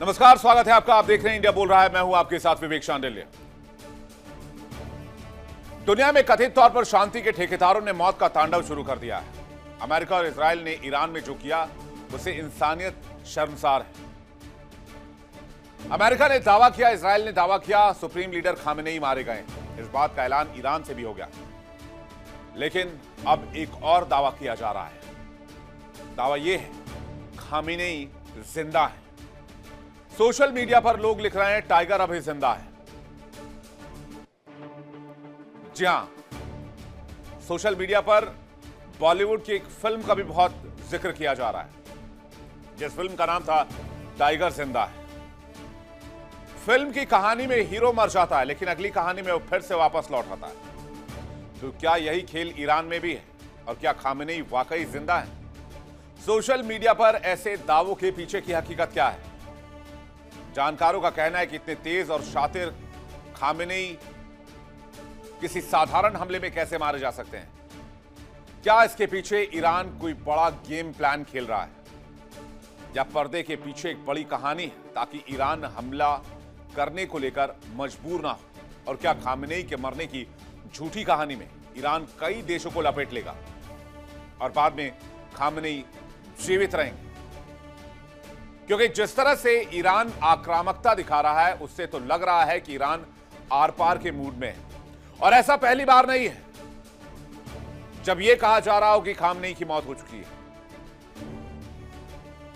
नमस्कार, स्वागत है आपका। आप देख रहे हैं इंडिया बोल रहा है। मैं हूं आपके साथ विवेक शांडिल्य। दुनिया में कथित तौर पर शांति के ठेकेदारों ने मौत का तांडव शुरू कर दिया है। अमेरिका और इजराइल ने ईरान में जो किया उसे इंसानियत शर्मसार है। अमेरिका ने दावा किया, इजराइल ने दावा किया, सुप्रीम लीडर खामेनेई मारे गए। इस बात का ऐलान ईरान से भी हो गया, लेकिन अब एक और दावा किया जा रहा है। दावा यह है खामेनेई जिंदा है। सोशल मीडिया पर लोग लिख रहे हैं टाइगर अभी जिंदा है। जी हां, सोशल मीडिया पर बॉलीवुड की एक फिल्म का भी बहुत जिक्र किया जा रहा है, जिस फिल्म का नाम था टाइगर जिंदा है। फिल्म की कहानी में हीरो मर जाता है, लेकिन अगली कहानी में वो फिर से वापस लौट आता है। तो क्या यही खेल ईरान में भी है? और क्या खामेनेई वाकई जिंदा है? सोशल मीडिया पर ऐसे दावों के पीछे की हकीकत क्या है? जानकारों का कहना है कि इतने तेज और शातिर खामेनेई किसी साधारण हमले में कैसे मारे जा सकते हैं? क्या इसके पीछे ईरान कोई बड़ा गेम प्लान खेल रहा है, या पर्दे के पीछे एक बड़ी कहानी है ताकि ईरान हमला करने को लेकर मजबूर ना हो? और क्या खामेनेई के मरने की झूठी कहानी में ईरान कई देशों को लपेट लेगा और बाद में खामेनेई जीवित रहेंगे? क्योंकि जिस तरह से ईरान आक्रामकता दिखा रहा है, उससे तो लग रहा है कि ईरान आर पार के मूड में है। और ऐसा पहली बार नहीं है जब यह कहा जा रहा हो कि खामेनेई की मौत हो चुकी है।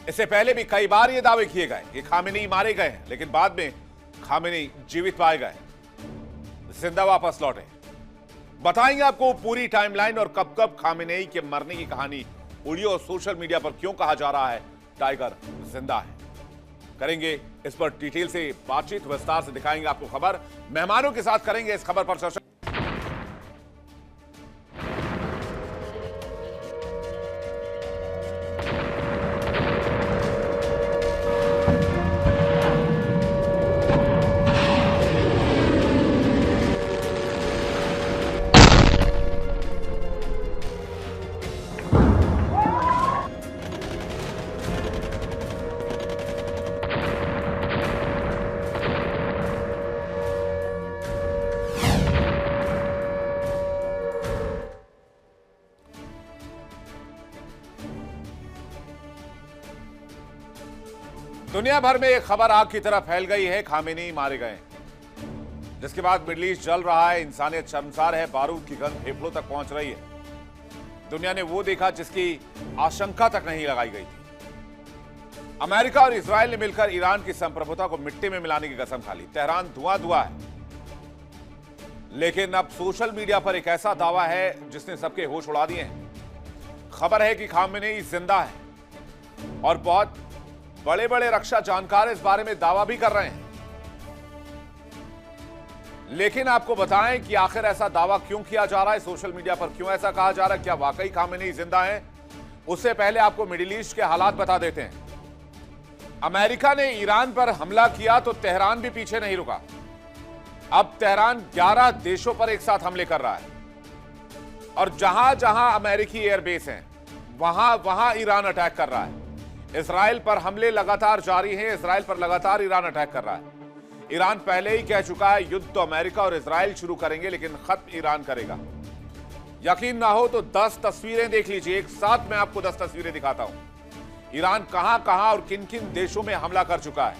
इससे पहले भी कई बार यह दावे किए गए कि खामेनेई मारे गए हैं, लेकिन बाद में खामेनेई जीवित पाए गए, जिंदा वापस लौटे। बताएंगे आपको पूरी टाइमलाइन और कब कब खामेनेई के मरने की कहानी उड़ी और सोशल मीडिया पर क्यों कहा जा रहा है टाइगर जिंदा है। करेंगे इस पर डिटेल से बातचीत, विस्तार से दिखाएंगे आपको खबर। मेहमानों के साथ करेंगे इस खबर पर चर्चा। दुनिया भर में एक खबर आग की तरह फैल गई है, खामेनेई मारे गए, जिसके बाद मिडल ईस्ट जल रहा है, इंसानियत शर्मसार है, बारूद की गंध फेफड़ों तक पहुंच रही है। दुनिया ने वो देखा जिसकी आशंका तक नहीं लगाई गई थी। अमेरिका और इजराइल ने मिलकर ईरान की संप्रभुता को मिट्टी में मिलाने की कसम खा ली। तेहरान धुआं धुआं है, लेकिन अब सोशल मीडिया पर एक ऐसा दावा है जिसने सबके होश उड़ा दिए हैं। खबर है कि खामेनेई जिंदा है और बहुत बड़े बड़े रक्षा जानकार इस बारे में दावा भी कर रहे हैं। लेकिन आपको बताएं कि आखिर ऐसा दावा क्यों किया जा रहा है, सोशल मीडिया पर क्यों ऐसा कहा जा रहा है, क्या वाकई खामेनेई जिंदा है? उससे पहले आपको मिडिल ईस्ट के हालात बता देते हैं। अमेरिका ने ईरान पर हमला किया तो तेहरान भी पीछे नहीं रुका। अब तेहरान 11 देशों पर एक साथ हमले कर रहा है, और जहां जहां अमेरिकी एयरबेस हैं वहां वहां ईरान अटैक कर रहा है। इजराइल पर हमले लगातार जारी हैं, इजराइल पर लगातार ईरान अटैक कर रहा है। ईरान पहले ही कह चुका है युद्ध तो अमेरिका और इजराइल शुरू करेंगे, लेकिन खत्म ईरान करेगा। यकीन ना हो तो 10 तस्वीरें देख लीजिए, एक साथ मैं आपको 10 तस्वीरें दिखाता हूं। ईरान कहां कहां और किन किन देशों में हमला कर चुका है।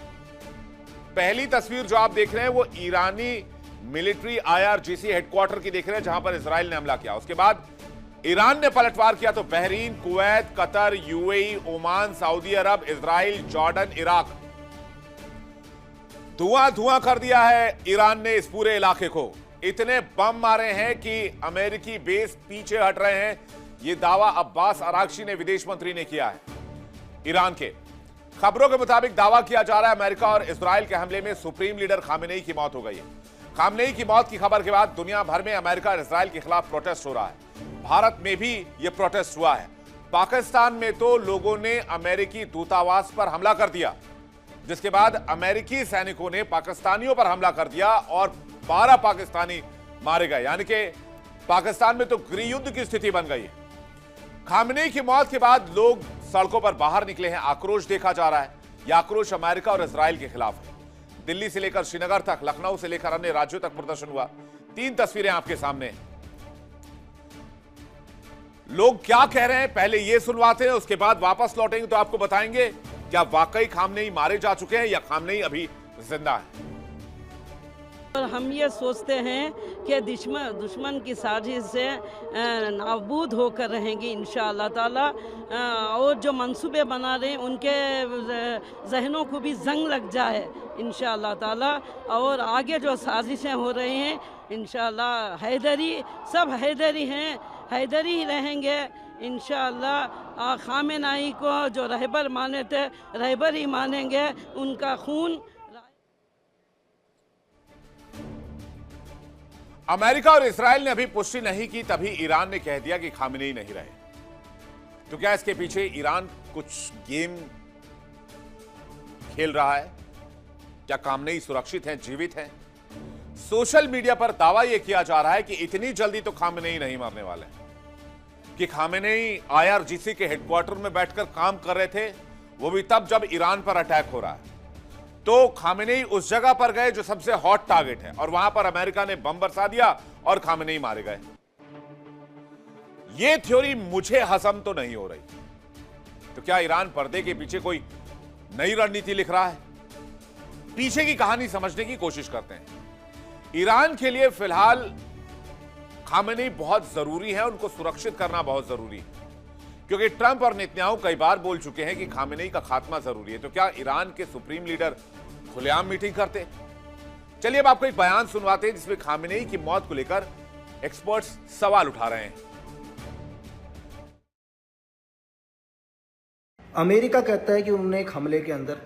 पहली तस्वीर जो आप देख रहे हैं वो ईरानी मिलिट्री IRGC हेडक्वार्टर की देख रहे हैं, जहां पर इजराइल ने हमला किया। उसके बाद ईरान ने पलटवार किया तो Bahrain, Kuwait, Qatar, UAE, Oman, Saudi Arab, Israel, Jordan, Iraq, धुआं धुआं कर दिया है ईरान ने इस पूरे इलाके को। इतने बम मारे हैं कि अमेरिकी बेस पीछे हट रहे हैं। यह दावा अब्बास अरागची ने, विदेश मंत्री ने किया है ईरान के। खबरों के मुताबिक दावा किया जा रहा है अमेरिका और इजराइल के हमले में सुप्रीम लीडर खामेनेई की मौत हो गई है। खामेनेई की मौत की खबर के बाद दुनिया भर में अमेरिका और इजराइल के खिलाफ प्रोटेस्ट हो रहा है। भारत में भी यह प्रोटेस्ट हुआ है। पाकिस्तान में तो लोगों ने अमेरिकी दूतावास पर हमला कर दिया, जिसके बाद अमेरिकी सैनिकों ने पाकिस्तानियों पर हमला कर दिया और 12 पाकिस्तानी मारे गए। यानी कि पाकिस्तान में तो गृह युद्ध की स्थिति बन गई है। खामेनेई की मौत के बाद लोग सड़कों पर बाहर निकले हैं, आक्रोश देखा जा रहा है। यह आक्रोश अमेरिका और इजराइल के खिलाफ है। दिल्ली से लेकर श्रीनगर तक, लखनऊ से लेकर अन्य राज्यों तक प्रदर्शन हुआ। 3 तस्वीरें आपके सामने हैं। लोग क्या कह रहे हैं पहले ये सुनवाते हैं, उसके बाद वापस लौटेंगे तो आपको बताएंगे क्या वाकई खामनेई मारे जा चुके हैं या खामनेई अभी जिंदा है। और हम ये सोचते हैं कि दुश्मन की साजिश से नाबूद होकर रहेंगे इंशाअल्लाह ताला। और जो मंसूबे बना रहे हैं उनके जहनों को भी जंग लग जाए इंशाअल्लाह ताला। और आगे जो साजिशें हो रही हैं इंशाअल्लाह सब हैदरी हैं, हैदरी ही रहेंगे इंशाअल्लाह। खामेनाई को जो रहबर माने थे रहबर ही मानेंगे। उनका खून अमेरिका और इजराइल ने अभी पुष्टि नहीं की, तभी ईरान ने कह दिया कि खामेनेई नहीं रहे। तो क्या इसके पीछे ईरान कुछ गेम खेल रहा है? क्या खामेनेई सुरक्षित हैं, जीवित हैं? सोशल मीडिया पर दावा यह किया जा रहा है कि इतनी जल्दी तो खामेनेई नहीं मरने वाले, कि खामेनेई IRGC के हेडक्वार्टर में बैठकर काम कर रहे थे, वो भी तब जब ईरान पर अटैक हो रहा है। तो खामेनेई उस जगह पर गए जो सबसे हॉट टारगेट है और वहां पर अमेरिका ने बम बरसा दिया और खामेनेई मारे गए। यह थ्योरी मुझे हजम तो नहीं हो रही। तो क्या ईरान पर्दे के पीछे कोई नई रणनीति लिख रहा है? पीछे की कहानी समझने की कोशिश करते हैं। ईरान के लिए फिलहाल खामेनेई बहुत जरूरी है, उनको सुरक्षित करना बहुत जरूरी है, क्योंकि ट्रंप और नेतन्याहू कई बार बोल चुके हैं कि खामेनेई का खात्मा जरूरी है। तो क्या ईरान के सुप्रीम लीडर खुलेआम मीटिंग करते? चलिए अब आपको एक बयान सुनवाते हैं जिसमें खामेनेई की मौत को लेकर एक्सपर्ट्स सवाल उठा रहे हैं। अमेरिका कहता है कि उन्होंने एक हमले के अंदर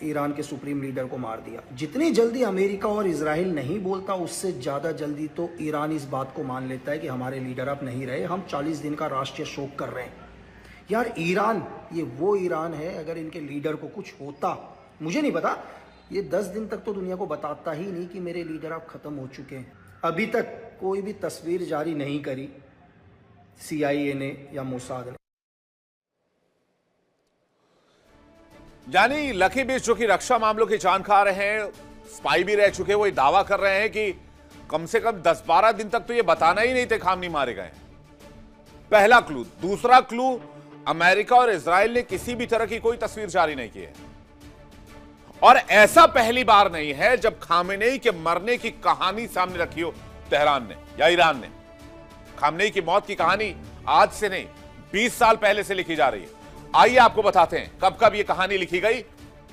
ईरान के सुप्रीम लीडर को मार दिया। जितनी जल्दी अमेरिका और इजराइल नहीं बोलता, उससे ज्यादा जल्दी तो ईरान इस बात को मान लेता है कि हमारे लीडर अब नहीं रहे, हम 40 दिन का राष्ट्रीय शोक कर रहे हैं। यार ईरान, ये वो ईरान है, अगर इनके लीडर को कुछ होता, मुझे नहीं पता, ये 10 दिन तक तो दुनिया को बताता ही नहीं कि मेरे लीडर अब खत्म हो चुके हैं। अभी तक कोई भी तस्वीर जारी नहीं करी CIA ने या मोसाद ने। यानी लकी बिश जो कि रक्षा मामलों के जानकार हैं, स्पाई भी रह चुके, वो ये दावा कर रहे हैं कि कम से कम 10-12 दिन तक तो ये बताना ही नहीं थे खामनेई मारे गए। पहला क्लू। दूसरा क्लू, अमेरिका और इजराइल ने किसी भी तरह की कोई तस्वीर जारी नहीं की है। और ऐसा पहली बार नहीं है जब खामेनेई के मरने की कहानी सामने रखी हो तेहरान ने या ईरान ने। खामेनेई की मौत की कहानी आज से नहीं, 20 साल पहले से लिखी जा रही है। आइए आपको बताते हैं कब कब यह कहानी लिखी गई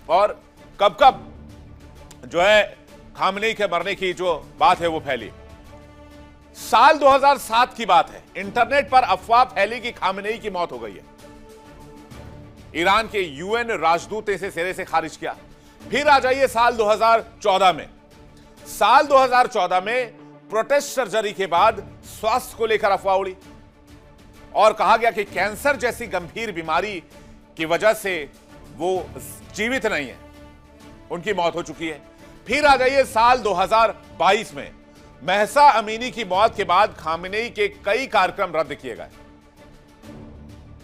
और कब कब जो है खामेनेई के मरने की जो बात है वो फैली। साल 2007 की बात है। इंटरनेट पर अफवाह फैली कि खामेनेई की मौत हो गई है। ईरान के UN राजदूत ने इसे सिरे से खारिज किया। फिर आ जाइए साल 2014 में। साल 2014 में प्रोटेस्ट सर्जरी के बाद स्वास्थ्य को लेकर अफवाह उड़ी और कहा गया कि कैंसर जैसी गंभीर बीमारी की वजह से वो जीवित नहीं है, उनकी मौत हो चुकी है। फिर आ जाइए साल 2022 में। महसा अमीनी की मौत के बाद खामेनेई के कई कार्यक्रम रद्द किए गए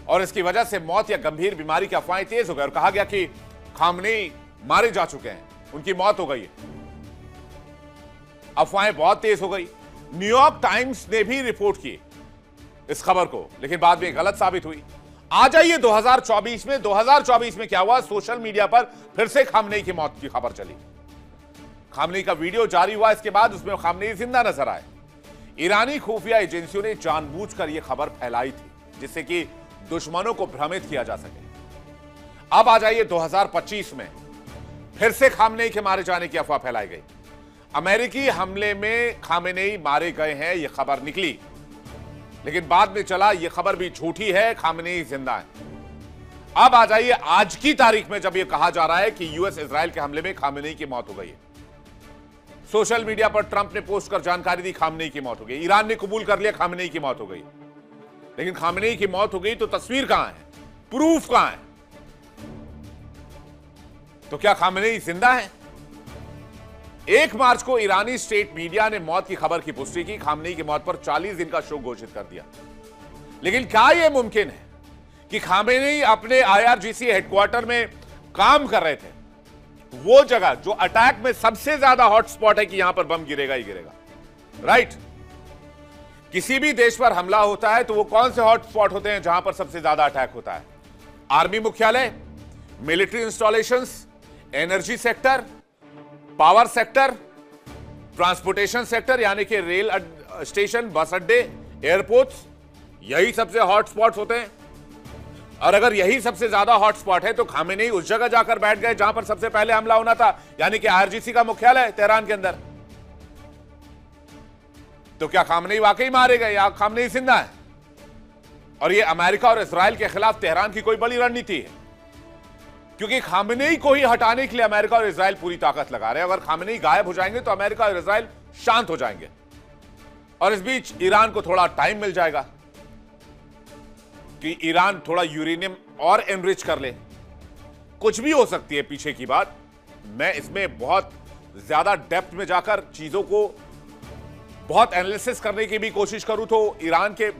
और इसकी वजह से मौत या गंभीर बीमारी की अफवाहें तेज हो गई और कहा गया कि खामेनेई मारे जा चुके हैं, उनकी मौत हो गई है। अफवाहें बहुत तेज हो गई। न्यूयॉर्क टाइम्स ने भी रिपोर्ट की इस खबर को, लेकिन बाद में गलत साबित हुई। आ जाइए 2024 में। 2024 में क्या हुआ? सोशल मीडिया पर फिर से खामेनेई की मौत की खबर चली। खामेनेई का वीडियो जारी हुआ, इसके बाद उसमें खामेनेई जिंदा नजर आए। ईरानी खुफिया एजेंसियों ने जानबूझकर यह खबर फैलाई थी जिससे कि दुश्मनों को भ्रमित किया जा सके। अब आ जाइए 2025 में। फिर से खामेनेई के मारे जाने की अफवाह फैलाई गई। अमेरिकी हमले में खामेनेई मारे गए हैं यह खबर निकली, लेकिन बाद में चला यह खबर भी झूठी है, खामेनेई जिंदा है। अब आ जाइए आज की तारीख में जब यह कहा जा रहा है कि US इजराइल के हमले में खामेनेई की मौत हो गई है। सोशल मीडिया पर ट्रंप ने पोस्ट कर जानकारी दी खामेनेई की मौत हो गई। ईरान ने कबूल कर लिया खामेनेई की मौत हो गई। लेकिन खामेनेई की मौत हो गई तो तस्वीर कहां है, प्रूफ कहां है? तो क्या खामेनेई जिंदा है? 1 मार्च को ईरानी स्टेट मीडिया ने मौत की खबर की पुष्टि की। खामेनेई की मौत पर 40 दिन का शोक घोषित कर दिया। लेकिन क्या यह मुमकिन है कि खामेनेई अपने IRGC हेडक्वार्टर में काम कर रहे थे, वो जगह जो अटैक में सबसे ज्यादा हॉटस्पॉट है कि यहां पर बम गिरेगा ही गिरेगा, राइट? किसी भी देश पर हमला होता है तो वो कौन से हॉटस्पॉट होते हैं जहां पर सबसे ज्यादा अटैक होता है? आर्मी मुख्यालय, military installations, energy sector, power sector, transportation sector यानी कि रेल स्टेशन, बस अड्डे, एयरपोर्ट्स, यही सबसे हॉटस्पॉट्स होते हैं। और अगर यही सबसे ज्यादा हॉटस्पॉट है तो खामेनेई उस जगह जाकर बैठ गए जहां पर सबसे पहले हमला होना था, यानी कि आईआरजीसी का मुख्यालय तेहरान के अंदर। तो क्या खामेनेई वाकई मारे गए या खामेनेई जिंदा है? और ये अमेरिका और इजराइल के खिलाफ तेहरान की कोई बड़ी रणनीति है, क्योंकि खामेनेई को ही हटाने के लिए अमेरिका और इजराइल पूरी ताकत लगा रहे हैं। अगर खामेनेई गायब हो जाएंगे तो अमेरिका और इजराइल शांत हो जाएंगे, और इस बीच ईरान को थोड़ा टाइम मिल जाएगा कि ईरान थोड़ा यूरेनियम और एनरिच कर ले। कुछ भी हो सकती है पीछे की बात। मैं इसमें बहुत ज्यादा डेप्थ में जाकर चीजों को बहुत एनालिसिस करने की भी कोशिश करूं तो ईरान के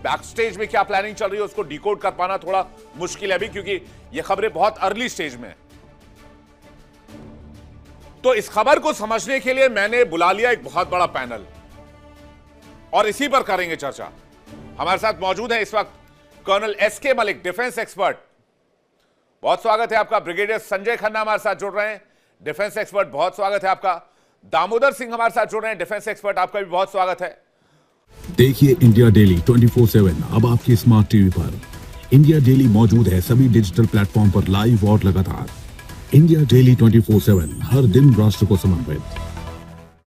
बैकस्टेज में क्या प्लानिंग चल रही है उसको डिकोड कर पाना थोड़ा मुश्किल है अभी, क्योंकि ये खबरें बहुत अर्ली स्टेज में है। तो इस खबर को समझने के लिए मैंने बुला लिया एक बहुत बड़ा पैनल, और इसी पर करेंगे चर्चा। हमारे साथ मौजूद है इस वक्त colonel SK Malik, defence expert. बहुत स्वागत है आपका। ब्रिगेडियर संजय खन्ना हमारे साथ जुड़ रहे हैं, डिफेंस एक्सपर्ट, बहुत स्वागत है आपका। दामोदर सिंह हमारे साथ जुड़ रहे हैं, डिफेंस एक्सपर्ट, आपका भी बहुत स्वागत है। देखिए इंडिया डेली 24/7 अब आपकी स्मार्ट टीवी पर। इंडिया डेली मौजूद है सभी डिजिटल प्लेटफॉर्म पर लाइव और लगातार। इंडिया डेली 24/7 हर दिन राष्ट्र को समर्पित।